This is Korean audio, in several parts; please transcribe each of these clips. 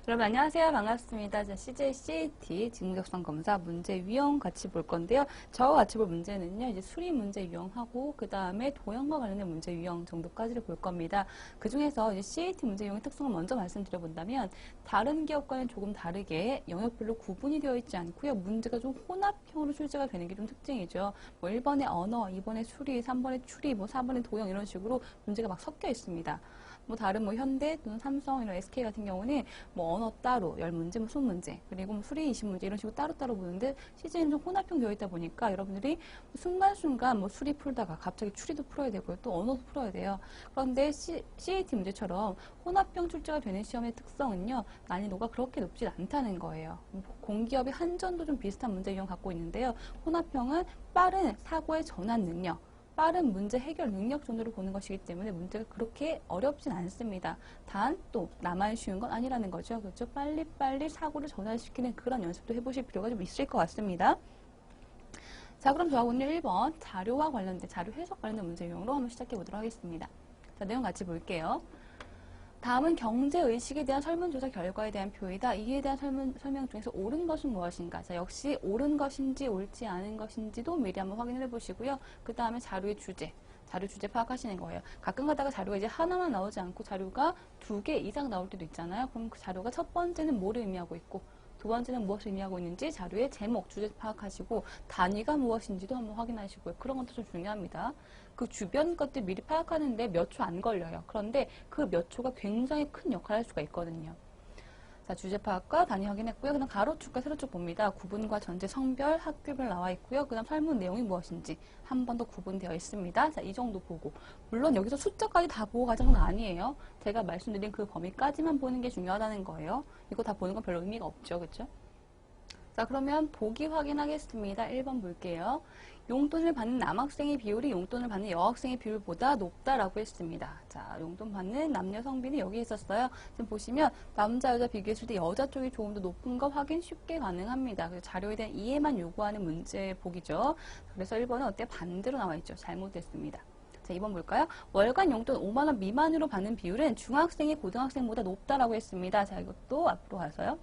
여러분 안녕하세요. 반갑습니다. 자, CJ CAT 직무적성 검사 문제 유형 같이 볼 건데요. 저와 같이 볼 문제는요. 이제 수리 문제 유형하고 그 다음에 도형과 관련된 문제 유형 정도까지를 볼 겁니다. 그 중에서 이제 CAT 문제 유형의 특성을 먼저 말씀드려 본다면 다른 기업과는 조금 다르게 영역별로 구분이 되어 있지 않고요. 문제가 좀 혼합형으로 출제가 되는 게 좀 특징이죠. 뭐 1번에 언어, 2번에 수리, 3번에 추리, 뭐 4번에 도형 이런 식으로 문제가 막 섞여 있습니다. 뭐 다른 뭐 현대 또는 삼성 이런 SK 같은 경우는 뭐 언어 따로 10문제, 뭐 20문제, 그리고 뭐 수리 20문제 이런 식으로 따로따로 보는데 CJ는 좀 혼합형 되어 있다 보니까 여러분들이 순간순간 뭐 수리 풀다가 갑자기 추리도 풀어야 되고요. 또 언어도 풀어야 돼요. 그런데 CAT 문제처럼 혼합형 출제가 되는 시험의 특성은요. 난이도가 그렇게 높지 않다는 거예요. 공기업의 한전도 좀 비슷한 문제 유형 갖고 있는데요. 혼합형은 빠른 사고의 전환 능력, 빠른 문제 해결 능력 정도로 보는 것이기 때문에 문제가 그렇게 어렵진 않습니다. 단 또 나만 쉬운 건 아니라는 거죠. 그렇죠? 빨리빨리 사고를 전환시키는 그런 연습도 해보실 필요가 좀 있을 것 같습니다. 자, 그럼 저하고 오늘 1번 자료와 관련된 자료 해석 관련된 문제 유형으로 한번 시작해 보도록 하겠습니다. 자, 내용 같이 볼게요. 다음은 경제의식에 대한 설문조사 결과에 대한 표이다. 이에 대한 설명 중에서 옳은 것은 무엇인가? 자, 역시 옳은 것인지 옳지 않은 것인지도 미리 한번 확인해 보시고요. 그 다음에 자료의 주제. 자료 주제 파악하시는 거예요. 가끔 가다가 자료가 이제 하나만 나오지 않고 자료가 2개 이상 나올 때도 있잖아요. 그럼 그 자료가 첫 번째는 뭐를 의미하고 있고 두 번째는 무엇을 의미하고 있는지 자료의 제목, 주제 파악하시고 단위가 무엇인지도 한번 확인하시고요. 그런 것도 좀 중요합니다. 그 주변 것들 미리 파악하는데 몇 초 안 걸려요. 그런데 그 몇 초가 굉장히 큰 역할을 할 수가 있거든요. 자, 주제 파악과 단위 확인했고요. 그 다음 가로축과 세로축 봅니다. 구분과 전제, 성별, 학교별 나와 있고요. 그 다음 설문 내용이 무엇인지 한 번 더 구분되어 있습니다. 자, 이 정도 보고. 물론 여기서 숫자까지 다 보고 가자는 건 아니에요. 제가 말씀드린 그 범위까지만 보는 게 중요하다는 거예요. 이거 다 보는 건 별로 의미가 없죠. 그렇죠? 자, 그러면 보기 확인하겠습니다. 1번 볼게요. 용돈을 받는 남학생의 비율이 용돈을 받는 여학생의 비율보다 높다라고 했습니다. 자, 용돈 받는 남녀 성비는 여기 있었어요. 지금 보시면 남자, 여자 비교했을 때 여자 쪽이 조금 더 높은 거 확인 쉽게 가능합니다. 그래서 자료에 대한 이해만 요구하는 문제 보기죠. 그래서 1번은 어때요? 반대로 나와 있죠. 잘못됐습니다. 자, 2번 볼까요? 월간 용돈 5만 원 미만으로 받는 비율은 중학생이 고등학생보다 높다라고 했습니다. 자, 이것도 앞으로 가서요.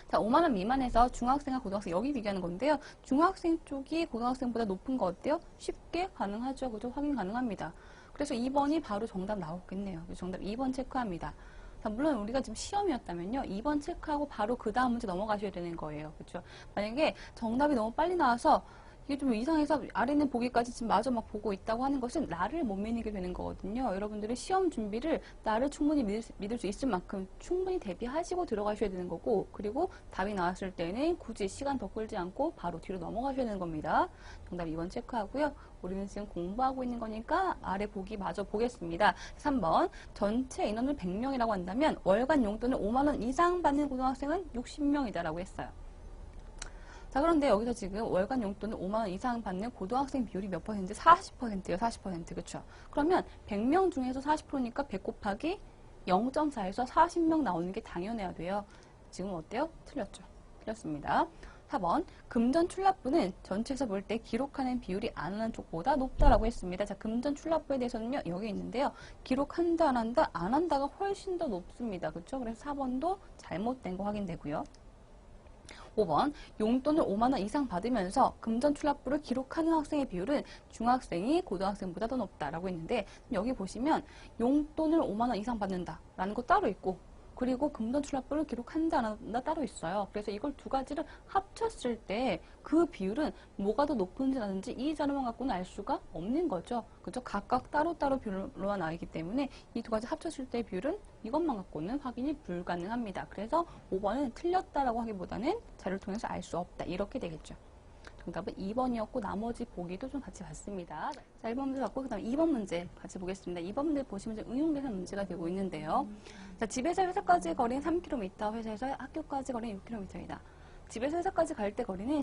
자, 5만 원 미만에서 중학생과 고등학생 여기 비교하는 건데요. 중학생 쪽이 고등학생보다 높은 거 어때요? 쉽게 가능하죠. 그죠? 확인 가능합니다. 그래서 2번이 바로 정답 나오겠네요. 정답 2번 체크합니다. 자, 물론 우리가 지금 시험이었다면요. 2번 체크하고 바로 그 다음 문제 넘어가셔야 되는 거예요. 그렇죠? 만약에 정답이 너무 빨리 나와서 이게 좀 이상해서 아래는 보기까지 지금 마저 막 보고 있다고 하는 것은 나를 못 믿게 되는 거거든요. 여러분들은 시험 준비를 나를 충분히 믿을 수 있을 만큼 충분히 대비하시고 들어가셔야 되는 거고, 그리고 답이 나왔을 때는 굳이 시간 더 끌지 않고 바로 뒤로 넘어가셔야 되는 겁니다. 정답 2번 체크하고요. 우리는 지금 공부하고 있는 거니까 아래 보기 마저 보겠습니다. 3번 전체 인원을 100명이라고 한다면 월간 용돈을 5만 원 이상 받는 고등학생은 60명이다라고 했어요. 자, 그런데 여기서 지금 월간 용돈을 5만 원 이상 받는 고등학생 비율이 몇 퍼센트? 40%예요. 40%. 그렇죠? 그러면 100명 중에서 40%니까 100 곱하기 0.4에서 40명 나오는 게 당연해야 돼요. 지금 어때요? 틀렸죠? 틀렸습니다. 4번 금전 출납부는 전체에서 볼 때 기록하는 비율이 안 하는 쪽보다 높다라고 했습니다. 자, 금전 출납부에 대해서는요. 여기 있는데요. 기록한다, 안 한다, 안 한다가 훨씬 더 높습니다. 그렇죠? 그래서 4번도 잘못된 거 확인되고요. 5번 용돈을 5만 원 이상 받으면서 금전 출납부를 기록하는 학생의 비율은 중학생이 고등학생보다 더 높다라고 했는데 여기 보시면 용돈을 5만 원 이상 받는다라는 거 따로 있고 그리고 금전 출납부를 기록한다 안 한다 따로 있어요. 그래서 이걸 두 가지를 합쳤을 때 그 비율은 뭐가 더 높은지 낮은지 이 자료만 갖고는 알 수가 없는 거죠. 그죠? 각각 따로따로 비율로만 나와 있기 때문에 이 두 가지 합쳤을 때의 비율은 이것만 갖고는 확인이 불가능합니다. 그래서 5번은 틀렸다라고 하기보다는 자료를 통해서 알 수 없다. 이렇게 되겠죠. 정답은 2번이었고 나머지 보기도 좀 같이 봤습니다. 자, 1번 문제 봤고 그 다음에 2번 문제 같이 보겠습니다. 2번 문제 보시면 이제 응용계산 문제가 되고 있는데요. 자, 집에서 회사까지 거리는 3km, 회사에서 학교까지 거리는 6km이다. 집에서 회사까지 갈 때 걸리는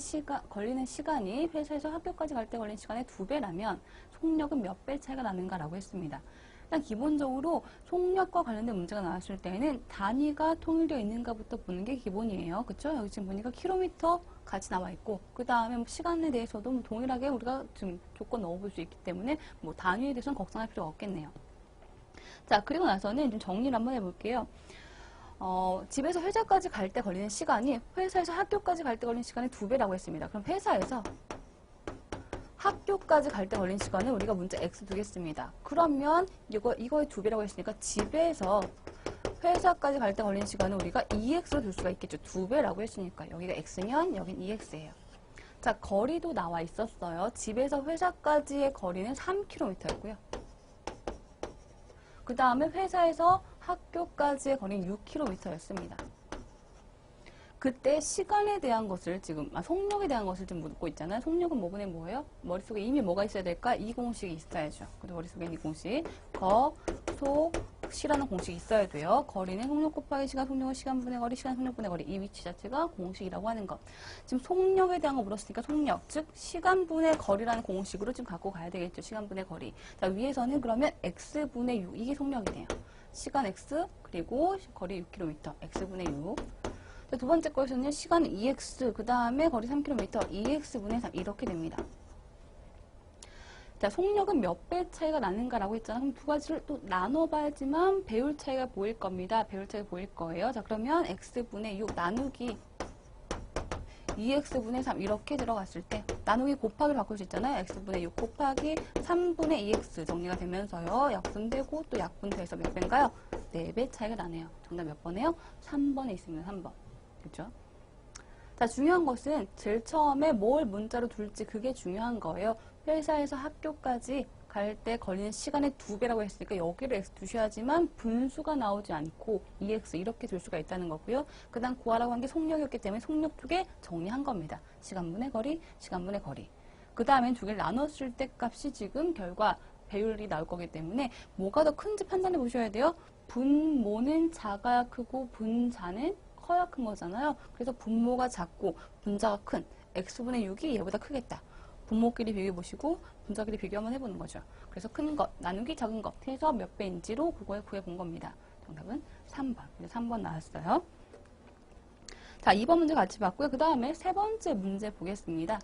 시간이 회사에서 학교까지 갈 때 걸리는 시간의 2배라면 속력은 몇 배 차이가 나는가라고 했습니다. 일단 기본적으로 속력과 관련된 문제가 나왔을 때는 단위가 통일되어 있는가부터 보는 게 기본이에요. 그쵸? 여기 지금 보니까 킬로미터 같이 나와 있고 그 다음에 시간에 대해서도 뭐 동일하게 우리가 지금 조건 넣어볼 수 있기 때문에 뭐 단위에 대해서는 걱정할 필요가 없겠네요. 자, 그리고 나서는 좀 정리를 한번 해볼게요. 집에서 회사까지 갈 때 걸리는 시간이 회사에서 학교까지 갈 때 걸리는 시간의 2배라고 했습니다. 그럼 회사에서 학교까지 갈 때 걸린 시간은 우리가 문제 x 두겠습니다. 그러면 이거의 2배라고 했으니까 집에서 회사까지 갈 때 걸린 시간은 우리가 2x로 둘 수가 있겠죠. 2배라고 했으니까 여기가 x면 여긴 2x예요. 자, 거리도 나와 있었어요. 집에서 회사까지의 거리는 3km였고요. 그 다음에 회사에서 학교까지의 거리는 6km였습니다. 그때 시간에 대한 것을 지금, 속력에 대한 것을 좀 묻고 있잖아요. 속력은 뭐분의 뭐예요? 머릿속에 이미 뭐가 있어야 될까? 이 공식이 있어야죠. 그래서 머릿속에 이 공식, 시라는 공식이 있어야 돼요. 거리는 속력 곱하기 시간, 속력은 시간분의 거리, 시간 속력분의 거리. 이 위치 자체가 공식이라고 하는 것. 지금 속력에 대한 거 물었으니까 속력, 즉 시간분의 거리라는 공식으로 지금 갖고 가야 되겠죠. 시간분의 거리. 자, 위에서는 그러면 x분의 6, 이게 속력이네요. 시간 x, 그리고 거리 6km, x분의 6. 두 번째 거에서는 시간 2x, 그 다음에 거리 3km, 2x분의 3, 이렇게 됩니다. 자, 속력은 몇 배 차이가 나는가라고 했잖아. 그럼 두 가지를 또 나눠봐야지만 배율 차이가 보일 겁니다. 배율 차이가 보일 거예요. 자, 그러면 x분의 6 나누기 2x분의 3 이렇게 들어갔을 때 나누기 곱하기를 바꿀 수 있잖아요. x분의 6 곱하기 3분의 2x 정리가 되면서요. 약분되고 또 약분돼서 몇 배인가요? 4배 차이가 나네요. 정답 몇 번이에요? 3번에 있습니다. 3번. 그렇죠? 자, 중요한 것은 제일 처음에 뭘 문자로 둘지 그게 중요한 거예요. 회사에서 학교까지 갈 때 걸리는 시간의 2배라고 했으니까 여기를 x 두셔야지만 분수가 나오지 않고 2x 이렇게 둘 수가 있다는 거고요. 그 다음 구하라고 한 게 속력이었기 때문에 속력 쪽에 정리한 겁니다. 시간분의 거리, 시간분의 거리. 그 다음엔 두 개를 나눴을 때 값이 지금 결과 배율이 나올 거기 때문에 뭐가 더 큰지 판단해 보셔야 돼요. 분모는 작아야 크고 분자는 커야 큰 거잖아요. 그래서 분모가 작고 분자가 큰 x분의 6이 얘보다 크겠다. 분모끼리 비교해 보시고 분자끼리 비교 한번 해보는 거죠. 그래서 큰 것, 나누기 작은 것 해서 몇 배인지로 그거에 구해 본 겁니다. 정답은 3번. 3번 나왔어요. 자, 2번 문제 같이 봤고요. 그 다음에 세 번째 문제 보겠습니다.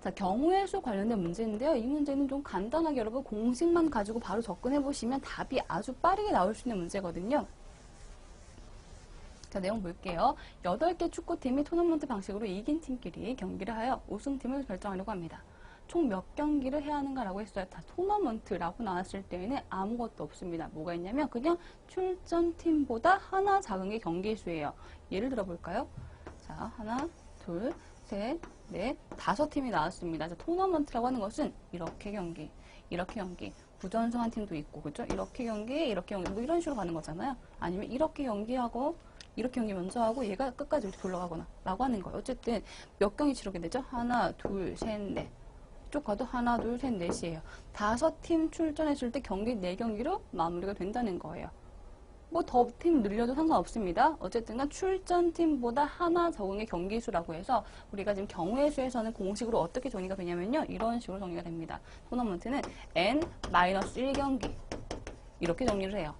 자, 경우의 수 관련된 문제인데요. 이 문제는 좀 간단하게 여러분 공식만 가지고 바로 접근해 보시면 답이 아주 빠르게 나올 수 있는 문제거든요. 자, 내용 볼게요. 8개 축구팀이 토너먼트 방식으로 이긴 팀끼리 경기를 하여 우승팀을 결정하려고 합니다. 총 몇 경기를 해야 하는가라고 했어요. 다 토너먼트라고 나왔을 때에는 아무것도 없습니다. 뭐가 있냐면 그냥 출전팀보다 하나 작은 게 경기 수예요. 예를 들어 볼까요? 자, 하나, 둘, 셋, 넷, 5팀이 나왔습니다. 자, 토너먼트라고 하는 것은 이렇게 경기, 이렇게 경기, 부전승한 팀도 있고, 그죠? 이렇게 경기, 뭐 이런 식으로 가는 거잖아요. 아니면 이렇게 경기하고, 이렇게 경기 먼저 하고 얘가 끝까지 이렇게 돌아가거나 라고 하는 거예요. 어쨌든 몇 경기 치르게 되죠? 하나, 둘, 셋, 넷. 이쪽 가도 하나, 둘, 셋, 넷이에요. 5팀 출전했을 때 경기 4경기로 마무리가 된다는 거예요. 뭐 더 팀 늘려도 상관없습니다. 어쨌든 출전팀보다 하나 적은 게 경기수라고 해서 우리가 지금 경우의 수에서는 공식으로 어떻게 정의가 되냐면요. 이런 식으로 정의가 됩니다. 토너먼트는 n-1경기 이렇게 정리를 해요.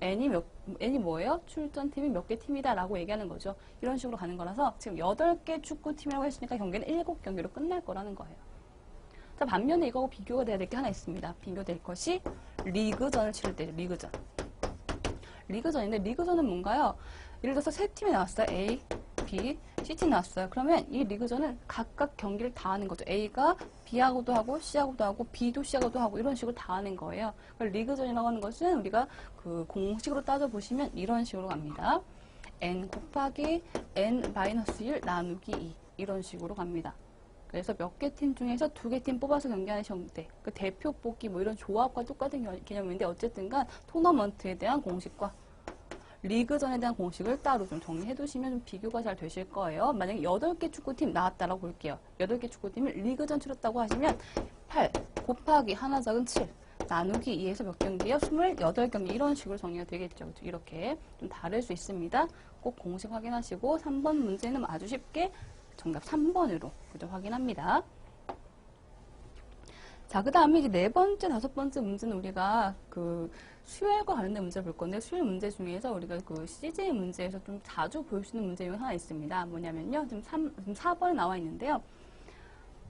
n이 뭐예요? 출전팀이 몇 개 팀이다 라고 얘기하는 거죠. 이런 식으로 가는 거라서 지금 8개 축구팀이라고 했으니까 경기는 7경기로 끝날 거라는 거예요. 자, 반면에 이거하고 비교가 돼야 될 게 하나 있습니다. 비교될 것이 리그전을 치를 때죠. 리그전인데 리그전은 뭔가요? 예를 들어서 세 팀이 나왔어요. A, B, C팀 나왔어요. 그러면 이 리그전은 각각 경기를 다 하는 거죠. A가 B하고도 하고 C하고도 하고 B도 C하고도 하고 이런 식으로 다 하는 거예요. 리그전이라고 하는 것은 우리가 그 공식으로 따져보시면 이런 식으로 갑니다. N 곱하기 N-1 나누기 2 이런 식으로 갑니다. 그래서 몇 개 팀 중에서 2개 팀 뽑아서 경기하는 형태, 그 대표 뽑기 뭐 이런 조합과 똑같은 개념인데 어쨌든간 토너먼트에 대한 공식과 리그전에 대한 공식을 따로 좀 정리해 두시면 좀 비교가 잘 되실 거예요. 만약에 8개 축구팀 나왔다라고 볼게요. 8개 축구팀을 리그전 치렀다고 하시면 8 곱하기 하나 작은 7 나누기 2에서 몇 경기요? 28경기 이런 식으로 정리가 되겠죠. 그렇죠? 이렇게 좀 다를 수 있습니다. 꼭 공식 확인하시고 3번 문제는 아주 쉽게 정답 3번으로 그죠? 확인합니다. 자, 그 다음에 이제 4번째, 5번째 문제는 우리가 그 수열과 관련된 문제를 볼 건데, 수열 문제 중에서 우리가 그 CJ 문제에서 좀 자주 볼 수 있는 문제 중에 하나 있습니다. 뭐냐면요. 지금 4번에 나와 있는데요.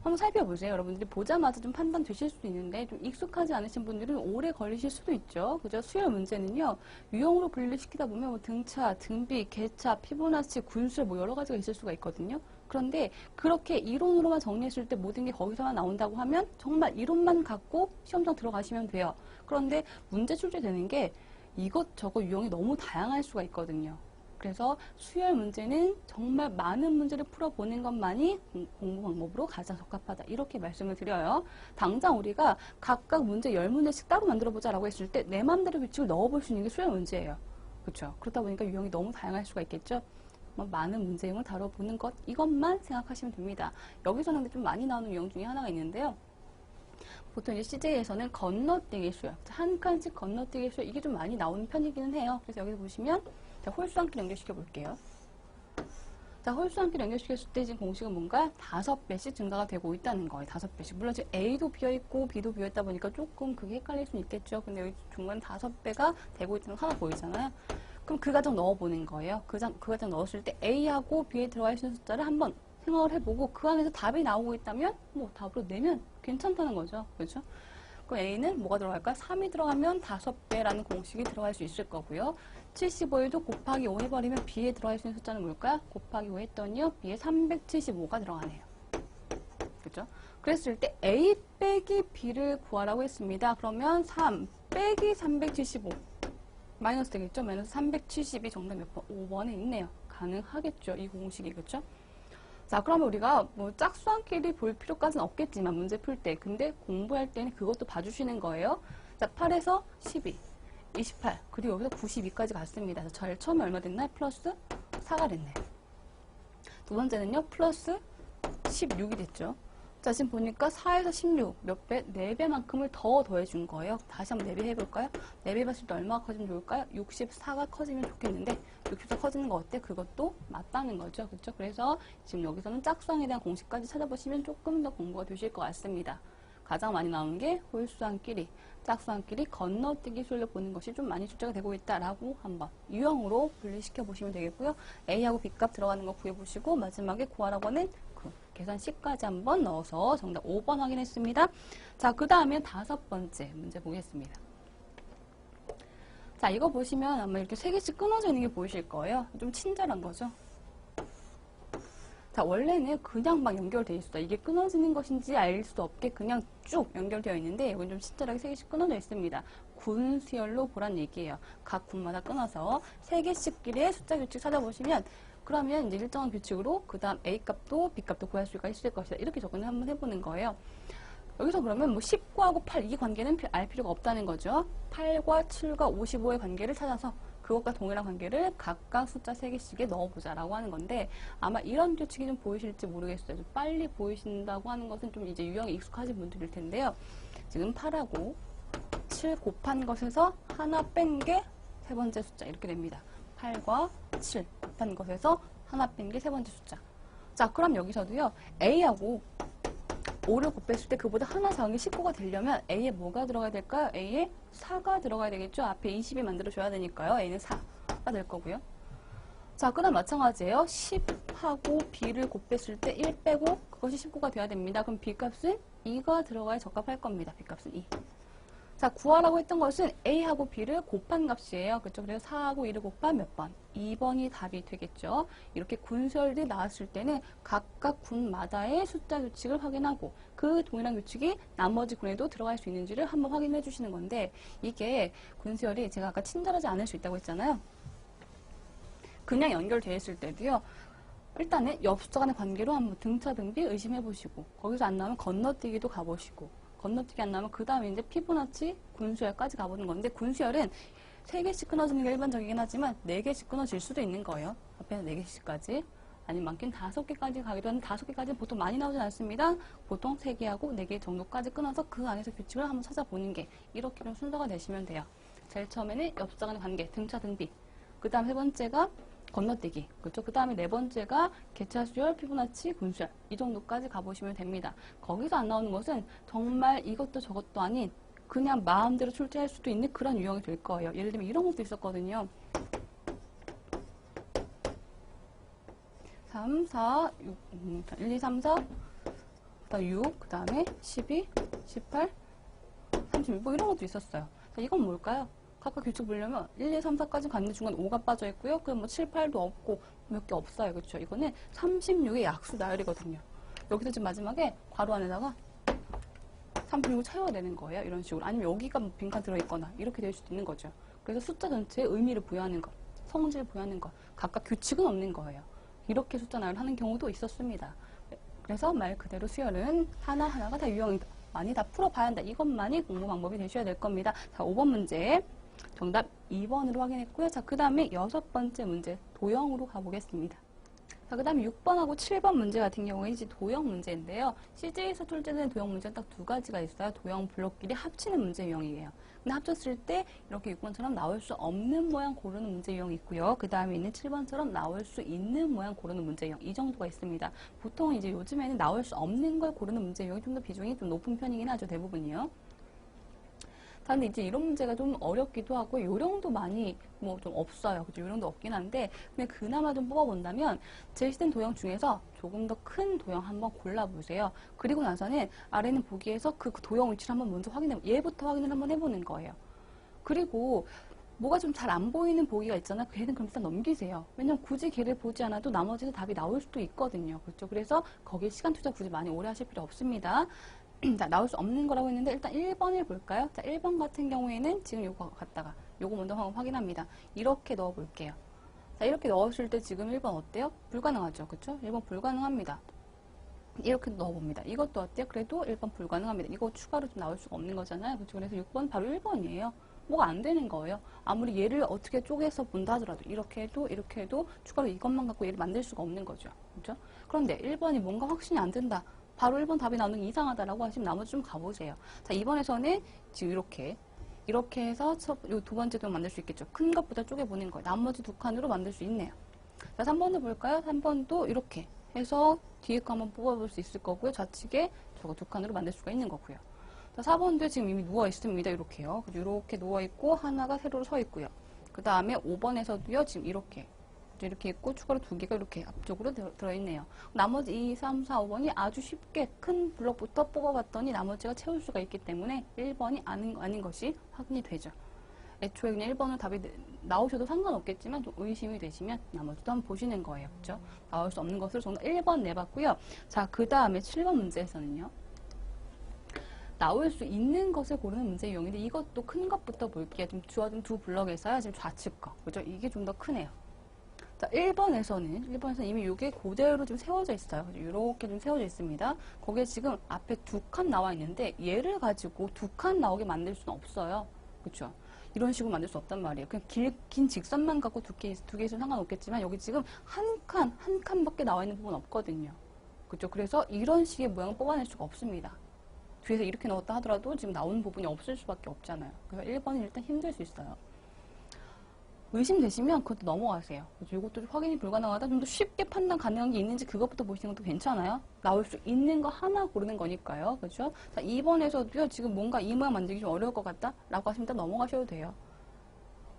한번 살펴보세요. 여러분들이 보자마자 좀 판단 되실 수도 있는데 좀 익숙하지 않으신 분들은 오래 걸리실 수도 있죠. 그죠? 수열 문제는요. 유형으로 분류시키다 보면 뭐 등차, 등비, 개차, 피보나치, 군수열 뭐 여러 가지가 있을 수가 있거든요. 그런데 그렇게 이론으로만 정리했을 때 모든 게 거기서만 나온다고 하면 정말 이론만 갖고 시험장 들어가시면 돼요. 그런데 문제 출제되는 게 이것저것 유형이 너무 다양할 수가 있거든요. 그래서 수열 문제는 정말 많은 문제를 풀어보는 것만이 공부 방법으로 가장 적합하다. 이렇게 말씀을 드려요. 당장 우리가 각각 문제 10문제씩 따로 만들어보자 라고 했을 때 내 마음대로 규칙을 넣어볼 수 있는 게 수열 문제예요. 그렇죠? 그렇다 보니까 유형이 너무 다양할 수가 있겠죠. 많은 문제형을 다뤄보는 것, 이것만 생각하시면 됩니다. 여기서는 좀 많이 나오는 유형 중에 하나가 있는데요. 보통 이제 CJ에서는 건너뛰기 수열, 한 칸씩 건너뛰기 수열, 이게 좀 많이 나오는 편이기는 해요. 그래서 여기 보시면 자, 홀수 한끼 연결시켜 볼게요. 자, 홀수 한끼 연결시켰을 때 지금 공식은 뭔가 5배씩 증가가 되고 있다는 거예요. 5배씩. 물론 지금 A도 비어있고 B도 비어있다 보니까 조금 그게 헷갈릴 수는 있겠죠. 근데 여기 중간에 5배가 되고 있다는 거 하나 보이잖아요. 그럼 그 과정 넣어보는 거예요. 그 과정 넣었을 때 A하고 B에 들어가 있는 숫자를 한번 생각을 해보고 그 안에서 답이 나오고 있다면 뭐 답으로 내면 괜찮다는 거죠. 그렇죠? 그럼 A는 뭐가 들어갈까? 3이 들어가면 5배라는 공식이 들어갈 수 있을 거고요. 75에도 곱하기 5 해버리면 B에 들어갈 수 있는 숫자는 뭘까요? 곱하기 5 했더니요. B에 375가 들어가네요. 그렇죠? 그랬을 때 A 빼기 B를 구하라고 했습니다. 그러면 3 빼기 375 마이너스 되겠죠? 마이너스 370이 정답 몇 번? 5번에 있네요. 가능하겠죠? 이 공식이. 그렇죠? 자, 그러면 우리가 뭐 짝수함끼리 볼 필요까지는 없겠지만 문제 풀 때. 근데 공부할 때는 그것도 봐주시는 거예요. 자, 8에서 12, 28, 그리고 여기서 92까지 갔습니다. 제일 처음에 얼마 됐나요? 플러스 4가 됐네요. 두 번째는요, 플러스 16이 됐죠. 자, 지금 보니까 4에서 16, 몇 배? 4배만큼을 더 더해준 거예요. 다시 한번 4배 해볼까요? 4배 봤을 때 얼마가 커지면 좋을까요? 64가 커지면 좋겠는데 64 커지는 거 어때? 그것도 맞다는 거죠. 그렇죠? 그래서 지금 여기서는 짝수항에 대한 공식까지 찾아보시면 조금 더 공부가 되실 것 같습니다. 가장 많이 나오는 게 홀수항끼리, 짝수항끼리 건너뛰기 수열로 보는 것이 좀 많이 출제가 되고 있다라고 한번 유형으로 분리시켜 보시면 되겠고요. A하고 B값 들어가는 거 구해보시고 마지막에 구하라고 하는 계산 C까지 한번 넣어서 정답 5번 확인했습니다. 자, 그 다음에 5번째 문제 보겠습니다. 자, 이거 보시면 아마 이렇게 3개씩 끊어져 있는 게 보이실 거예요. 좀 친절한 거죠. 자, 원래는 그냥 막 연결되어 있어. 이게 끊어지는 것인지 알 수 없게 그냥 쭉 연결되어 있는데 이건 좀 친절하게 3개씩 끊어져 있습니다. 군 수열로 보란 얘기예요. 각 군마다 끊어서 3개씩끼리의 숫자 규칙 찾아보시면 그러면 이제 일정한 규칙으로 그 다음 A값도 B값도 구할 수가 있을 것이다. 이렇게 접근을 한번 해보는 거예요. 여기서 그러면 뭐 19하고 8 이 관계는 알 필요가 없다는 거죠. 8과 7과 55의 관계를 찾아서 그것과 동일한 관계를 각각 숫자 3개씩에 넣어보자라고 하는 건데 아마 이런 규칙이 좀 보이실지 모르겠어요. 좀 빨리 보이신다고 하는 것은 좀 이제 유형에 익숙하신 분들일 텐데요. 지금 8하고 7 곱한 것에서 하나 뺀 게 세 번째 숫자 이렇게 됩니다. 8과 7 곱한 것에서 하나 뺀 게 세 번째 숫자. 자, 그럼 여기서도요. A하고 5를 곱했을 때 그보다 하나 작은 게 19가 되려면 A에 뭐가 들어가야 될까요? A에 4가 들어가야 되겠죠? 앞에 20이 만들어줘야 되니까요. A는 4가 될 거고요. 자, 그 다음 마찬가지예요. 10하고 B를 곱했을 때 1 빼고 그것이 19가 돼야 됩니다. 그럼 B값은 2가 들어가야 적합할 겁니다. B값은 2. 자, 구하라고 했던 것은 A하고 B를 곱한 값이에요. 그렇죠? 그래서 4하고 2를 곱한 몇 번? 2번이 답이 되겠죠. 이렇게 군수열이 나왔을 때는 각각 군마다의 숫자 규칙을 확인하고 그 동일한 규칙이 나머지 군에도 들어갈 수 있는지를 한번 확인해 주시는 건데 이게 군수열이 제가 아까 친절하지 않을 수 있다고 했잖아요. 그냥 연결되어 있을 때도요. 일단은 옆 숫자 간의 관계로 한번 등차 등비 의심해 보시고 거기서 안 나오면 건너뛰기도 가보시고 건너뛰기 안 나오면 그 다음에 이제 피보나치 군수열까지 가보는 건데 군수열은 3개씩 끊어지는 게 일반적이긴 하지만 4개씩 끊어질 수도 있는 거예요. 앞에는 4개씩까지. 아니면 많게는 5개까지 가기도 하는데 5개까지는 보통 많이 나오진 않습니다. 보통 3개하고 4개 정도까지 끊어서 그 안에서 규칙을 한번 찾아보는 게 이렇게 좀 순서가 되시면 돼요. 제일 처음에는 옆 숫자 간의 관계, 등차 등비. 그 다음 세 번째가 건너뛰기. 그렇죠? 그 다음에 네 번째가 개차 수열, 피보나치, 군수열. 이 정도까지 가보시면 됩니다. 거기서 안 나오는 것은 정말 이것도 저것도 아닌 그냥 마음대로 출제할 수도 있는 그런 유형이 될 거예요. 예를 들면 이런 것도 있었거든요. 3, 4, 6, 1, 2, 3, 4, 그다음 6, 그 다음에 12, 18, 36, 뭐 이런 것도 있었어요. 자, 이건 뭘까요? 각각 규칙 보려면 1, 2, 3, 4까지 갔는데 중간 5가 빠져 있고요. 그럼 뭐 7, 8도 없고 몇 개 없어요. 그렇죠? 이거는 36의 약수 나열이거든요. 여기서 지금 마지막에 괄호 안에다가 36을 채워야 되는 거예요. 이런 식으로. 아니면 여기가 뭐 빈칸 들어있거나 이렇게 될 수도 있는 거죠. 그래서 숫자 전체에 의미를 부여하는 것, 성질을 부여하는 것, 각각 규칙은 없는 거예요. 이렇게 숫자 나열을 하는 경우도 있었습니다. 그래서 말 그대로 수열은 하나하나가 다 유형이다. 많이 다 풀어봐야 한다. 이것만이 공부 방법이 되셔야 될 겁니다. 자, 5번 문제. 정답 2번으로 확인했고요. 자, 그 다음에 6번째 문제. 도형으로 가보겠습니다. 자, 그 다음에 6번하고 7번 문제 같은 경우에 이제 도형 문제인데요. CJ에서 출제되는 도형 문제는 딱 두 가지가 있어요. 도형 블록끼리 합치는 문제 유형이에요. 근데 합쳤을 때 이렇게 6번처럼 나올 수 없는 모양 고르는 문제 유형이 있고요. 그 다음에 있는 7번처럼 나올 수 있는 모양 고르는 문제 유형. 이 정도가 있습니다. 보통 이제 요즘에는 나올 수 없는 걸 고르는 문제 유형이 좀 더 비중이 좀 높은 편이긴 하죠. 대부분이요. 근데 이제 이런 문제가 좀 어렵기도 하고 요령도 많이 뭐 좀 없어요. 그죠? 요령도 없긴 한데 근데 그나마 좀 뽑아본다면 제시된 도형 중에서 조금 더 큰 도형 한번 골라보세요. 그리고 나서는 아래는 보기에서 그 도형 위치를 한번 먼저 얘부터 확인을 한번 해보는 거예요. 그리고 뭐가 좀 잘 안 보이는 보기가 있잖아. 걔는 그럼 일단 넘기세요. 왜냐면 굳이 걔를 보지 않아도 나머지는 답이 나올 수도 있거든요. 그렇죠? 그래서 거기에 시간 투자 굳이 많이 오래 하실 필요 없습니다. 자, 나올 수 없는 거라고 했는데 일단 1번을 볼까요? 자, 1번 같은 경우에는 지금 요거 갖다가 요거 먼저 확인합니다. 이렇게 넣어 볼게요. 자, 이렇게 넣었을 때 지금 1번 어때요? 불가능하죠. 그쵸? 1번 불가능합니다. 이렇게 넣어봅니다. 이것도 어때요? 그래도 1번 불가능합니다. 이거 추가로 좀 나올 수가 없는 거잖아요. 그쵸? 그래서 6번 바로 1번이에요. 뭐가 안 되는 거예요. 아무리 얘를 어떻게 쪼개서 본다 하더라도 이렇게 해도 추가로 이것만 갖고 얘를 만들 수가 없는 거죠. 그죠? 그런데 1번이 뭔가 확신이 안 든다. 바로 1번 답이 나오는 게 이상하다라고 하시면 나머지 좀 가보세요. 자, 2번에서는 지금 이렇게 해서 요 두 번째 도형 만들 수 있겠죠. 큰 것보다 쪼개보는 거예요. 나머지 두 칸으로 만들 수 있네요. 자, 3번도 볼까요? 3번도 이렇게 해서 뒤에 거 한번 뽑아볼 수 있을 거고요. 좌측에 저거 두 칸으로 만들 수가 있는 거고요. 자, 4번도 지금 이미 누워 있습니다. 이렇게요. 이렇게 누워 있고 하나가 세로로 서 있고요. 그 다음에 5번에서도요. 지금 이렇게 있고 추가로 두 개가 이렇게 앞쪽으로 들어있네요. 나머지 2, 3, 4, 5번이 아주 쉽게 큰 블록부터 뽑아봤더니 나머지가 채울 수가 있기 때문에 1번이 아닌 것이 확인이 되죠. 애초에 그냥 1번은 답이 나오셔도 상관없겠지만 좀 의심이 되시면 나머지도 한번 보시는 거예요. 그렇죠? 나올 수 없는 것을 정답 1번 내봤고요. 자, 그 다음에 7번 문제에서는요. 나올 수 있는 것을 고르는 문제 유형인데 이것도 큰 것부터 볼게요. 지금 주어진 두 블럭에서요. 지금 좌측 거. 그죠? 이게 좀 더 크네요. 자, 1번에서는 이미 이게 그대로 좀 세워져 있어요. 이렇게 좀 세워져 있습니다. 거기에 지금 앞에 두 칸 나와 있는데 얘를 가지고 두 칸 나오게 만들 수는 없어요. 그렇죠? 이런 식으로 만들 수 없단 말이에요. 그냥 긴 직선만 갖고 두 개 있으면 상관없겠지만 여기 지금 한 칸밖에 나와 있는 부분 없거든요. 그렇죠? 그래서 이런 식의 모양을 뽑아낼 수가 없습니다. 뒤에서 이렇게 넣었다 하더라도 지금 나오는 부분이 없을 수밖에 없잖아요. 그래서 1번은 일단 힘들 수 있어요. 의심되시면 그것도 넘어가세요. 이것도 확인이 불가능하다. 좀 더 쉽게 판단 가능한 게 있는지 그것부터 보시는 것도 괜찮아요. 나올 수 있는 거 하나 고르는 거니까요. 그렇죠? 자, 2번에서도요. 지금 뭔가 이 모양 만들기 좀 어려울 것 같다? 라고 하시면 일단 넘어가셔도 돼요.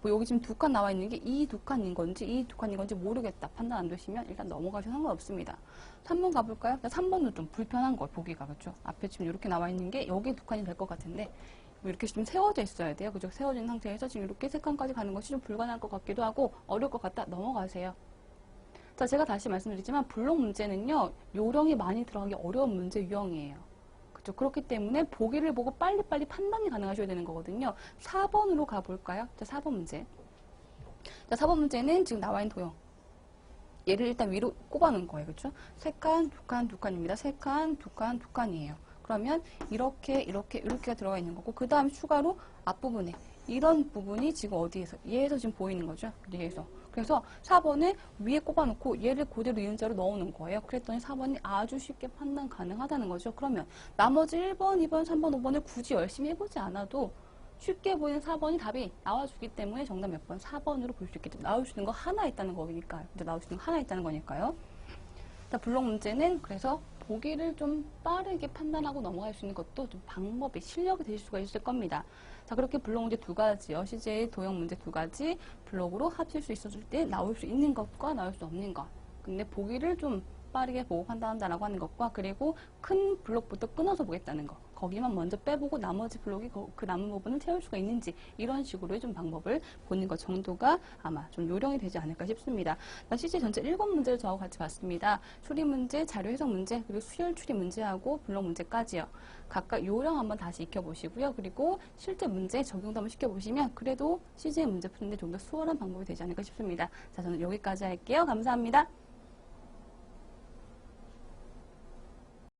뭐 여기 지금 두 칸 나와 있는 게 이 두 칸인 건지 이 두 칸인 건지 모르겠다. 판단 안 되시면 일단 넘어가셔도 상관없습니다. 3번 가볼까요? 3번은 좀 불편한 거 보기가. 그렇죠? 앞에 지금 이렇게 나와 있는 게 여기 두 칸이 될 것 같은데 이렇게 좀 세워져 있어야 돼요. 그죠? 세워진 상태에서 지금 이렇게 세 칸까지 가는 것이 좀 불가능할 것 같기도 하고 어려울 것 같다. 넘어가세요. 자, 제가 다시 말씀드리지만 블록 문제는요. 요령이 많이 들어가기 어려운 문제 유형이에요. 그렇죠? 그렇기 때문에 보기를 보고 빨리빨리 판단이 가능하셔야 되는 거거든요. 4번으로 가볼까요? 자, 4번 문제. 자, 4번 문제는 지금 나와 있는 도형. 얘를 일단 위로 꼽아놓은 거예요. 그렇죠? 세 칸, 두 칸, 두 칸입니다. 세 칸, 두 칸, 두 칸이에요. 그러면 이렇게가 들어가 있는 거고 그 다음에 추가로 앞부분에 이런 부분이 지금 어디에서 얘에서 지금 보이는 거죠. 얘에서. 그래서 4번을 위에 꼽아놓고 얘를 그대로 이은자로 넣어놓은 거예요. 그랬더니 4번이 아주 쉽게 판단 가능하다는 거죠. 그러면 나머지 1번, 2번, 3번, 5번을 굳이 열심히 해보지 않아도 쉽게 보이는 4번이 답이 나와주기 때문에 정답 몇 번? 4번으로 볼 수 있겠죠. 나올 수 있는 거 하나 있다는 거니까요. 나올 수 있는 거 하나 있다는 거니까요. 자, 블록 문제는 그래서 보기를 좀 빠르게 판단하고 넘어갈 수 있는 것도 좀 방법이 실력이 되실 수가 있을 겁니다. 자, 그렇게 블록 문제 두 가지요. CJ 도형 문제 두 가지 블록으로 합칠 수 있었을 때 나올 수 있는 것과 나올 수 없는 것. 근데 보기를 좀 빠르게 보고 판단한다라고 하는 것과 그리고 큰 블록부터 끊어서 보겠다는 거. 거기만 먼저 빼보고 나머지 블록이 그 남은 부분을 채울 수가 있는지 이런 식으로의 좀 방법을 보는 것 정도가 아마 좀 요령이 되지 않을까 싶습니다. CJ 전체 7문제를 저하고 같이 봤습니다. 추리 문제, 자료 해석 문제, 그리고 수열 추리 문제하고 블록 문제까지요. 각각 요령 한번 다시 익혀보시고요. 그리고 실제 문제 적용도 한번 시켜보시면 그래도 CJ 문제 푸는데 좀 더 수월한 방법이 되지 않을까 싶습니다. 자, 저는 여기까지 할게요. 감사합니다.